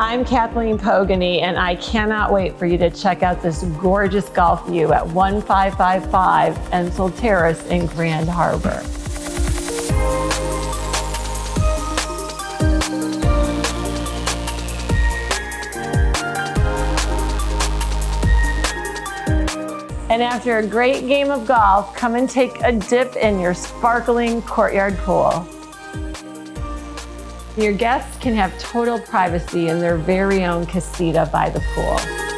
I'm Kathleen Pogany, and I cannot wait for you to check out this gorgeous golf view at 1555 Ensel Terrace in Grand Harbor. And after a great game of golf, come and take a dip in your sparkling courtyard pool. Your guests can have total privacy in their very own casita by the pool.